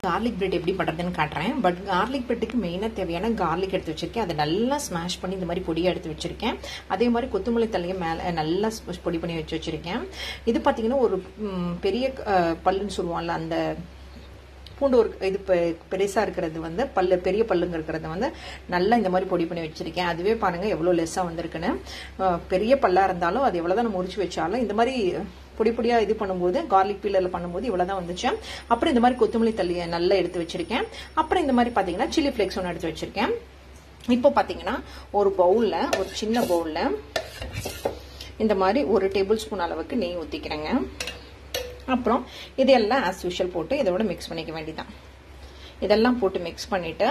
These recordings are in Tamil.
garlic bread எப்படி பண்றதுன்னு காட்டுறேன். பட் garlic breadக்கு மெயினா தேவையான garlic எடுத்து வச்சிருக்கேன். அதை நல்லா ஸ்மாஷ் பண்ணி இந்த மாதிரி பொடியா எடுத்து வச்சிருக்கேன். அதே மாதிரி கொத்தமல்லி தழையை மேல நல்லா பொடி பண்ணி வச்சிருக்கேன். இது பாத்தீங்கன்னா ஒரு பெரிய பல்லுன்னு சொல்லுவாங்கல்ல, அந்த பூண்டு ஒரு இது பெருசா இருக்கிறது வந்து பெரிய பல்லுங்க இருக்கிறது வந்து நல்லா இந்த மாதிரி பொடி பண்ணி வச்சிருக்கேன். அதுவே பாருங்க எவ்வளவு லெஸ்ஸா வந்திருக்குன்னு. பெரிய பல்லா இருந்தாலும் அது எவ்வளவுதான் நம்ம உரிச்சு வச்சாலும் இந்த மாதிரி பொடி பொடியா இது பண்ணும்போது garlic பீலர்ல பண்ணும்போது இவ்வளவுதான் வந்துச்சு. அப்புறம் இந்த மாதிரி கொத்தமல்லி தழையை நல்லா எடுத்து வச்சிருக்கேன். அப்புறம் இந்த மாதிரி பாத்தீங்கன்னா சில்லி ஃபிளேக்ஸ் ஒன்று எடுத்து வச்சிருக்கேன். இப்போ பாத்தீங்கன்னா ஒரு பவுல்ல, ஒரு சின்ன பவுல்ல இந்த மாதிரி ஒரு டேபிள் ஸ்பூன் அளவுக்கு நெய் ஊத்திக்கிறேங்க. அப்புறம் இதெல்லாம் ஆஸ் யூஷுவல் போட்டு இதோட மிக்ஸ் பண்ணிக்க வேண்டியதான். இதெல்லாம் போட்டு மிக்ஸ் பண்ணிட்டு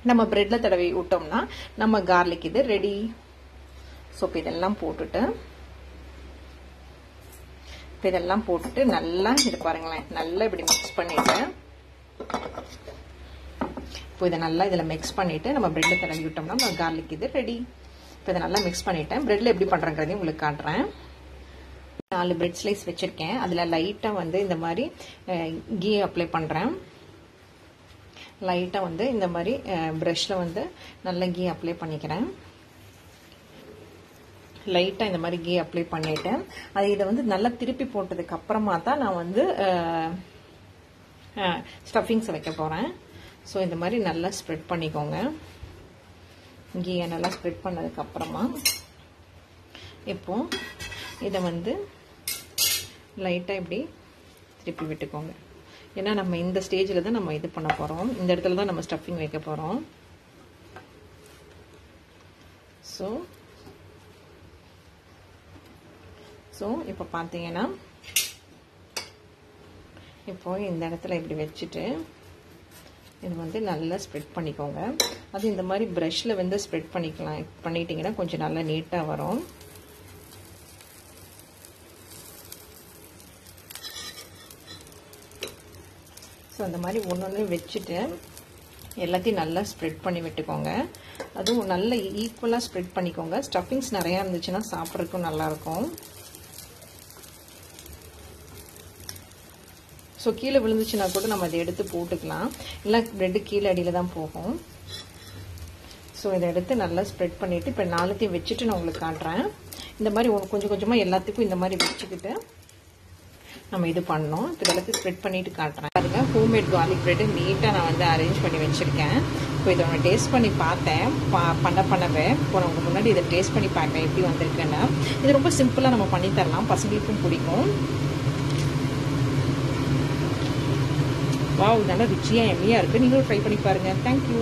நம்ம பிரெட்ல தடவி விட்டோம்னா நம்ம garlic இது ரெடி. ஸோ இதெல்லாம் போட்டுட்டு இதெல்லாம் போட்டுட்டு நல்லா இது பாருங்களேன், நல்லா இப்படி மிக்ஸ் பண்ணிட்டு இப்போ இதை நல்லா இதில் மிக்ஸ் பண்ணிட்டு நம்ம பிரெட்ல தடவி விட்டோம்னா நம்ம garlic இது ரெடி. இப்போ இதை நல்லா மிக்ஸ் பண்ணிட்டேன். பிரெட்ல எப்படி பண்றேங்கிறதையும் உங்களுக்கு காட்டுறேன். 4 பிரெட் ஸ்லைஸ் வச்சிருக்கேன். அதுல லைட்டா வந்து இந்த மாதிரி கீ அப்ளை பண்றேன். லைட்டா வந்து இந்த மாதிரி பிரஷ்ல வந்து நல்ல கீ அப்ளை பண்ணிக்கிறேன். லைட்டா இந்த மாதிரி கீ அப்ளை பண்ணிட்டேன். அது இதை வந்து நல்லா திருப்பி போட்டதுக்கு அப்புறமா தான் நான் வந்து ஸ்டஃபிங்ஸ் வைக்க போறேன். ஸோ இந்த மாதிரி நல்லா ஸ்ப்ரெட் பண்ணிக்கோங்க. கீயை நல்லா ஸ்ப்ரெட் பண்ணதுக்கு அப்புறமா இப்போ இதை வந்து லைட்டா இப்படி திருப்பி விட்டுக்கோங்க. ஏன்னா நம்ம இந்த ஸ்டேஜில் தான் நம்ம இது பண்ண போறோம். இந்த இடத்துல தான் நம்ம ஸ்டஃபிங் வைக்க போறோம். ஸோ இப்போ பார்த்தீங்கன்னா இப்போ இந்த இடத்துல இப்படி வச்சுட்டு இது வந்து நல்லா ஸ்ப்ரெட் பண்ணிக்கோங்க. அது இந்த மாதிரி ப்ரஷ்ல வந்து ஸ்ப்ரெட் பண்ணிட்டீங்கன்னா கொஞ்சம் நல்லா நீட்டா வரும். ஸோ அந்த மாதிரி ஒன்று வச்சுட்டு எல்லாத்தையும் நல்லா ஸ்ப்ரெட் பண்ணி விட்டுக்கோங்க. அதுவும் நல்லா ஈக்குவலாக ஸ்ப்ரெட் பண்ணிக்கோங்க. ஸ்டஃபிங்ஸ் நிறையா இருந்துச்சுன்னா சாப்பிட்றதுக்கும் நல்லாயிருக்கும். ஸோ கீழே விழுந்துச்சுன்னா கூட நம்ம அதை எடுத்து போட்டுக்கலாம். இல்லை பிரெட்டு கீழே அடியில் தான் போகும். ஸோ இதை எடுத்து நல்லா ஸ்ப்ரெட் பண்ணிவிட்டு இப்போ 4த்தையும் வச்சுட்டு நான் உங்களுக்கு காட்டுறேன். இந்த மாதிரி கொஞ்சம் கொஞ்சமாக எல்லாத்துக்கும் இந்த மாதிரி வச்சுக்கிட்டு நம்ம இது பண்ணோம். இப்போ எல்லாத்தையும் ஸ்ப்ரெட் பண்ணிட்டு காட்டுறேன். பாருங்க, ஹோம்மேட் garlic bread நீட்டாக நான் வந்து அரேஞ்ச் பண்ணி வச்சுருக்கேன். இப்போ இதை நான் டேஸ்ட் பண்ணி பார்த்தேன். பண்ணவே இப்போ நான் உங்களுக்கு முன்னாடி இதை டேஸ்ட் பண்ணி பார்ப்பேன் எப்படி வந்திருக்குன்னு. இது ரொம்ப சிம்பிளாக நம்ம பண்ணி தரலாம், பசங்களுக்கும் பிடிக்கும். வாவ், நல்லா ருச்சியாக எம்மியாக இருக்குது. நீங்களும் ட்ரை பண்ணி பாருங்கள். தேங்க்யூ.